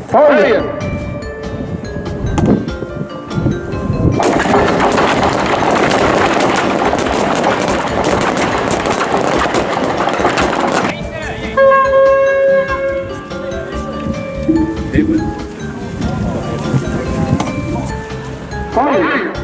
Feuer! Feuer!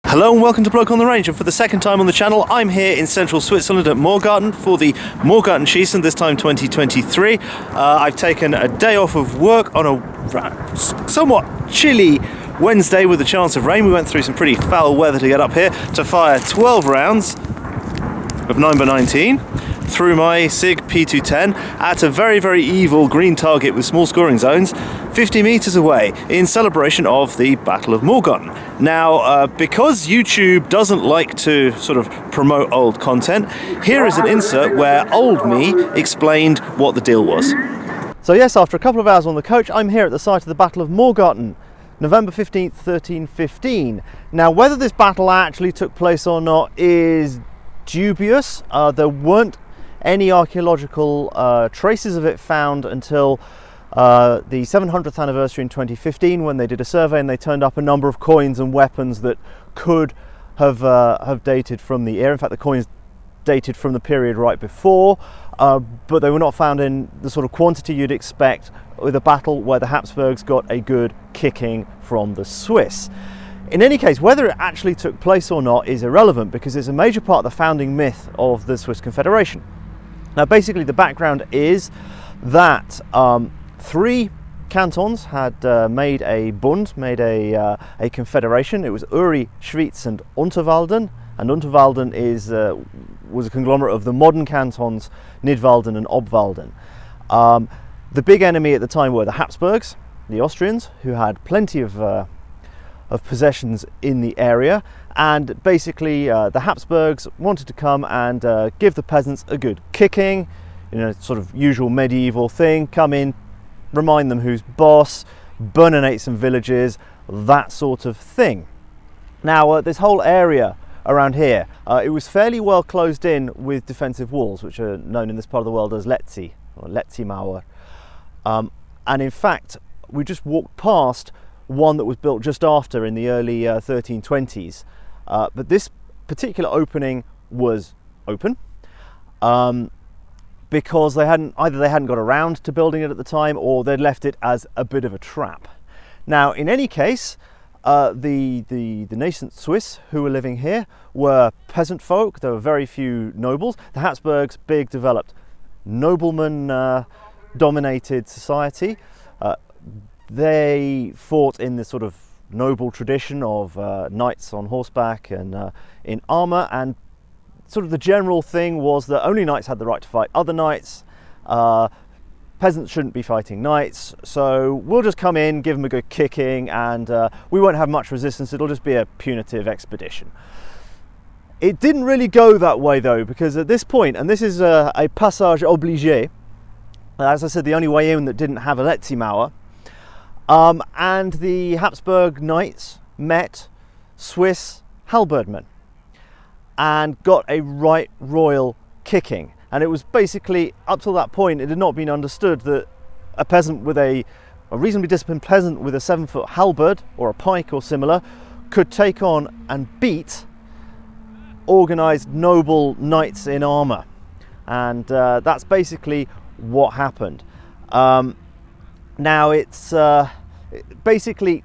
Hello and welcome to Bloke on the Range, and for the second time on the channel I'm here in central Switzerland at Morgarten for the Morgartenschiessen, this time 2023. I've taken a day off of work on a somewhat chilly Wednesday with a chance of rain. We went through some pretty foul weather to get up here to fire 12 rounds of 9x19 through my SIG P210 at a very, very evil green target with small scoring zones 50 meters away in celebration of the Battle of Morgarten. Now, because YouTube doesn't like to sort of promote old content, here is an insert where old me explained what the deal was. So yes, after a couple of hours on the coach, I'm here at the site of the Battle of Morgarten, November 15th, 1315. Now, whether this battle actually took place or not is dubious. There weren't any archaeological traces of it found until the 700th anniversary in 2015, when they did a survey and they turned up a number of coins and weapons that could have dated from the era. In fact, the coins dated from the period right before, but they were not found in the sort of quantity you'd expect with a battle where the Habsburgs got a good kicking from the Swiss. In any case, whether it actually took place or not is irrelevant, because it's a major part of the founding myth of the Swiss Confederation. Now, basically, the background is that three cantons had made a Bund, made a confederation. It was Uri, Schwyz and Unterwalden, and Unterwalden was a conglomerate of the modern cantons Nidwalden and Obwalden. The big enemy at the time were the Habsburgs, the Austrians, who had plenty of possessions in the area, and basically the Habsburgs wanted to come and give the peasants a good kicking, sort of usual medieval thing. Come in, remind them who's boss, burninate some villages, that sort of thing. Now, this whole area around here, it was fairly well closed in with defensive walls, which are known in this part of the world as Letzi, or Letzi-Mauer. And in fact, we just walked past one that was built just after in the early 1320s. But this particular opening was open because either they hadn't got around to building it at the time, or they'd left it as a bit of a trap. Now, in any case, the nascent Swiss who were living here were peasant folk. There were very few nobles. The Habsburgs, big developed nobleman dominated society. They fought in this sort of noble tradition of knights on horseback and in armour, and sort of the general thing was that only knights had the right to fight other knights. Peasants shouldn't be fighting knights, so we'll just come in, give them a good kicking, and we won't have much resistance. It'll just be a punitive expedition. It didn't really go that way though, because at this point, and this is a passage obligé, as I said, the only way in that didn't have a Letzi-Mauer, and the Habsburg knights met Swiss halberdmen and got a right royal kicking. And it was basically, up till that point, it had not been understood that a peasant with a reasonably disciplined peasant with a 7-foot halberd or a pike or similar could take on and beat organised noble knights in armour. And that's basically what happened. Now, it's basically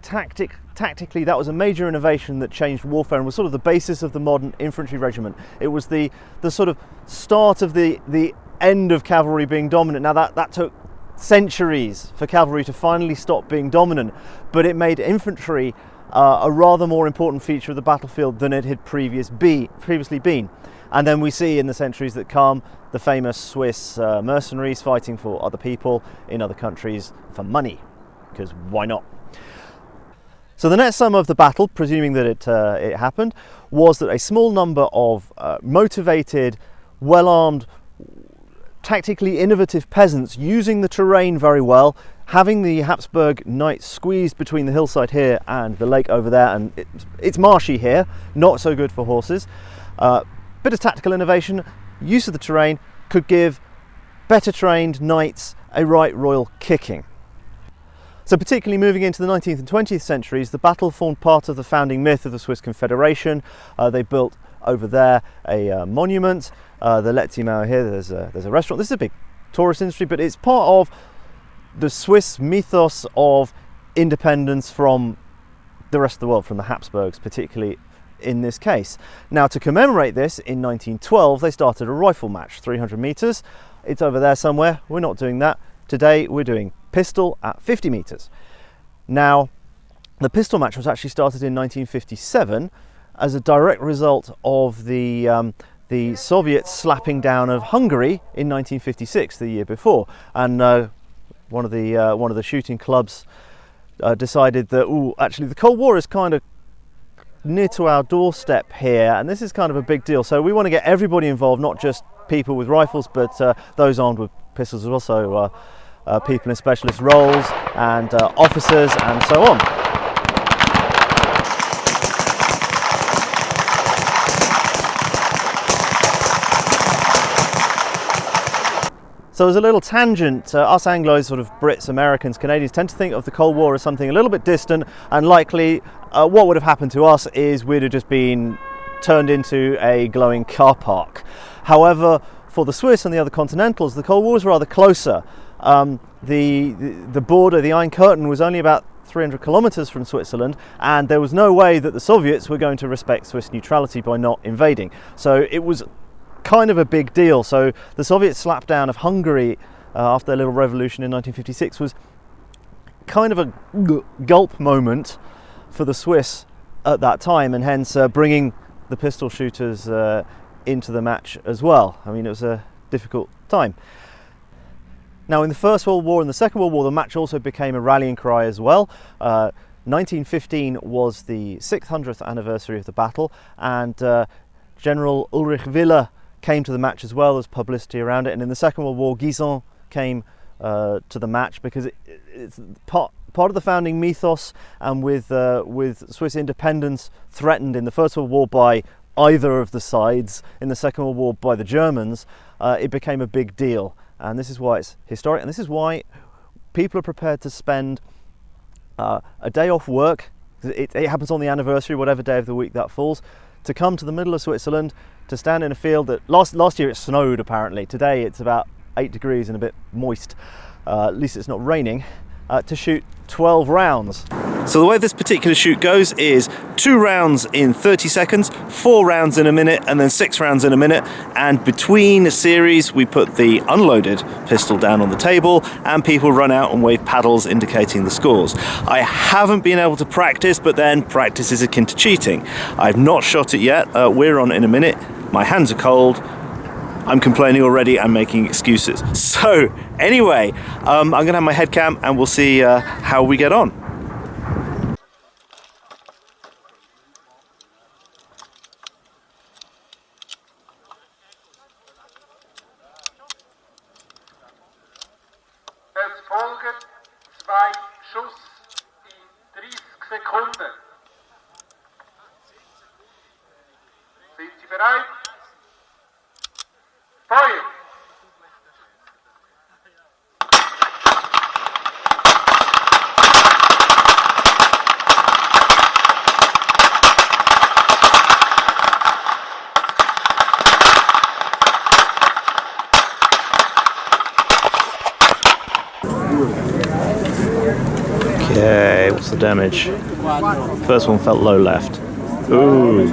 tactically that was a major innovation that changed warfare and was sort of the basis of the modern infantry regiment. It was the sort of start of the end of cavalry being dominant. Now, that took centuries for cavalry to finally stop being dominant, but it made infantry a rather more important feature of the battlefield than it had previously been. And then we see in the centuries that come the famous Swiss mercenaries fighting for other people in other countries for money, because why not? So the net sum of the battle, presuming that it happened, was that a small number of motivated, well-armed, tactically innovative peasants using the terrain very well, having the Habsburg knights squeezed between the hillside here and the lake over there, and it's marshy here, not so good for horses. Bit of tactical innovation, use of the terrain could give better trained knights a right royal kicking. So particularly moving into the 19th and 20th centuries, the battle formed part of the founding myth of the Swiss Confederation. They built over there a monument, the Letzimauer here, there's a restaurant. This is a big tourist industry, but it's part of the Swiss mythos of independence from the rest of the world, from the Habsburgs, particularly in this case. Now, to commemorate this, in 1912 they started a rifle match, 300 meters. It's over there somewhere. We're not doing that today. We're doing pistol at 50 meters. Now, the pistol match was actually started in 1957 as a direct result of the Soviets slapping down of Hungary in 1956, the year before, and one of the shooting clubs decided that actually the Cold War is kind of near to our doorstep here, and this is kind of a big deal, so we want to get everybody involved, not just people with rifles, but those armed with pistols as well, so people in specialist roles and officers and so on. So as a little tangent, us Anglos, sort of Brits, Americans, Canadians, tend to think of the Cold War as something a little bit distant, and likely what would have happened to us is we'd have just been turned into a glowing car park. However, for the Swiss and the other continentals, the Cold War was rather closer. The border, the Iron Curtain, was only about 300 kilometers from Switzerland, and there was no way that the Soviets were going to respect Swiss neutrality by not invading. So it was kind of a big deal. So the Soviet slapdown of Hungary after their little revolution in 1956 was kind of a gulp moment for the Swiss at that time, and hence bringing the pistol shooters into the match as well. I mean, it was a difficult time. Now, in the First World War and the Second World War, the match also became a rallying cry as well. 1915 was the 600th anniversary of the battle, and General Ulrich Wille came to the match as well. As publicity around it. And in the Second World War, Guisan came to the match because it's part of the founding mythos, and with Swiss independence threatened in the First World War by either of the sides, in the Second World War by the Germans, it became a big deal. And this is why it's historic, and this is why people are prepared to spend a day off work. It happens on the anniversary, whatever day of the week that falls, to come to the middle of Switzerland, to stand in a field that last year it snowed apparently. Today it's about 8 degrees and a bit moist. At least it's not raining. To shoot 12 rounds. So the way this particular shoot goes is 2 rounds in 30 seconds, 4 rounds in a minute, and then 6 rounds in a minute. And between series, we put the unloaded pistol down on the table, and people run out and wave paddles indicating the scores. I haven't been able to practice, but then practice is akin to cheating. I've not shot it yet. We're on in a minute. My hands are cold. I'm complaining already, I'm making excuses. So anyway, I'm gonna have my head cam and we'll see how we get on. Es folgen 2 Schuss in 30 Sekunden. Sind Sie bereit? Feuer! Okay, what's the damage? First one felt low left. Ooh,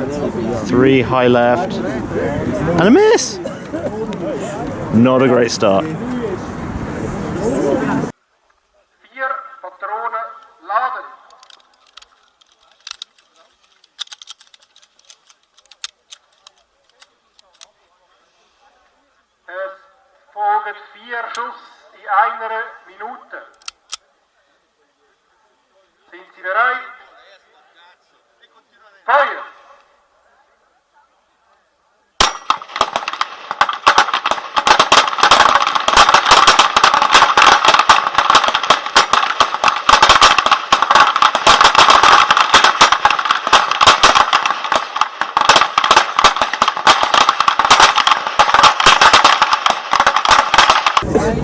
3 high left, and a miss! Not a great start. 4 Patronen laden. folgen 4 Schuss in 1 Minute. Sind Sie bereit? Feuer!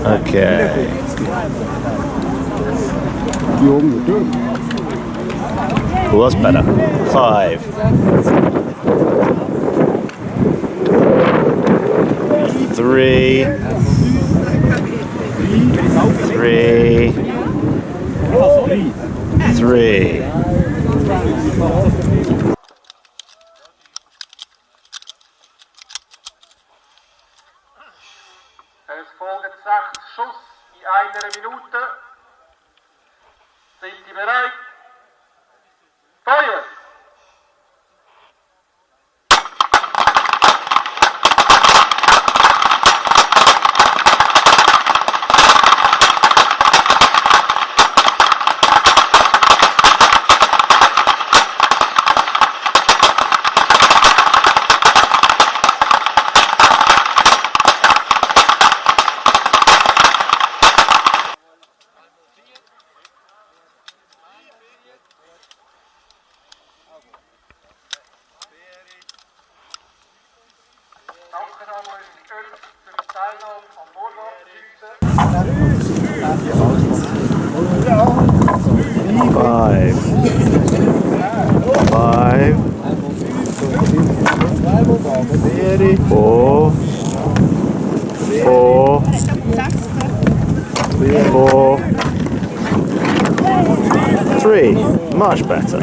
Okay. Well, that's better. 5. 3. 3. 3. Es folgen 6 Schuss in 1 Minute. Sind Sie bereit? Feuer! Danke nochmal für die Teilnahme am Morgartenschiessen. 3. Much better.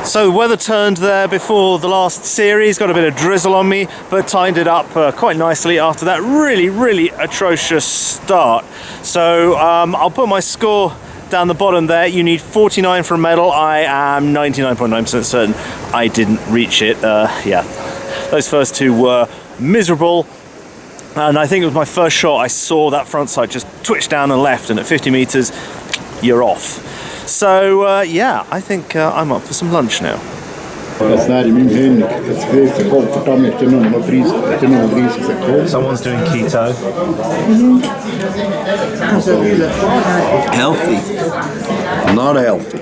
So the weather turned there before the last series, got a bit of drizzle on me, but timed it up quite nicely after that really atrocious start. So I'll put my score down the bottom there. You need 49 for a medal. I am 99.9% certain I didn't reach it. Yeah, those first 2 were miserable. And I think it was my first shot, I saw that front sight just twitch down and left, and at 50 meters, you're off. So yeah, I think I'm up for some lunch now. Someone's doing keto. Healthy. Not healthy.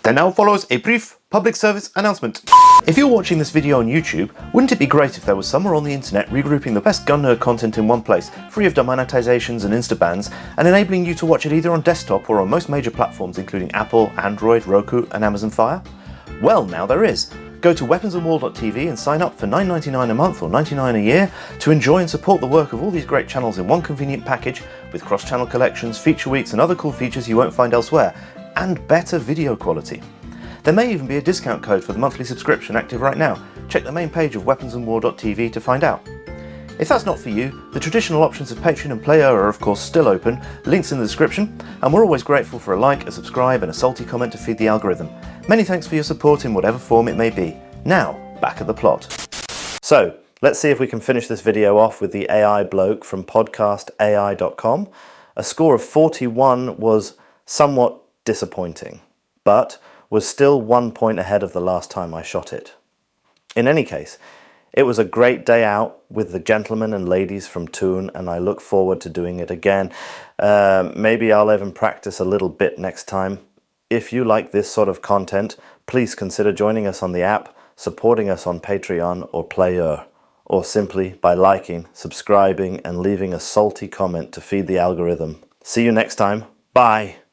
There now follows a brief public service announcement. If you're watching this video on YouTube, wouldn't it be great if there was somewhere on the internet regrouping the best gun nerd content in one place, free of demonetizations and insta-bans, and enabling you to watch it either on desktop or on most major platforms including Apple, Android, Roku and Amazon Fire? Well, now there is. Go to weaponsandwar.tv and sign up for $9.99 a month or $99 a year to enjoy and support the work of all these great channels in one convenient package with cross-channel collections, feature weeks and other cool features you won't find elsewhere, and better video quality. There may even be a discount code for the monthly subscription active right now. Check the main page of weaponsandwar.tv to find out. If that's not for you, the traditional options of Patreon and Player are of course still open, links in the description, and we're always grateful for a like, a subscribe and a salty comment to feed the algorithm. Many thanks for your support in whatever form it may be. Now, back at the plot. So, let's see if we can finish this video off with the AI bloke from podcastai.com. A score of 41 was somewhat disappointing, but was still 1 point ahead of the last time I shot it. In any case, it was a great day out with the gentlemen and ladies from Toon, and I look forward to doing it again. Maybe I'll even practice a little bit next time. If you like this sort of content, please consider joining us on the app, supporting us on Patreon or Player, or simply by liking, subscribing and leaving a salty comment to feed the algorithm. See you next time. Bye!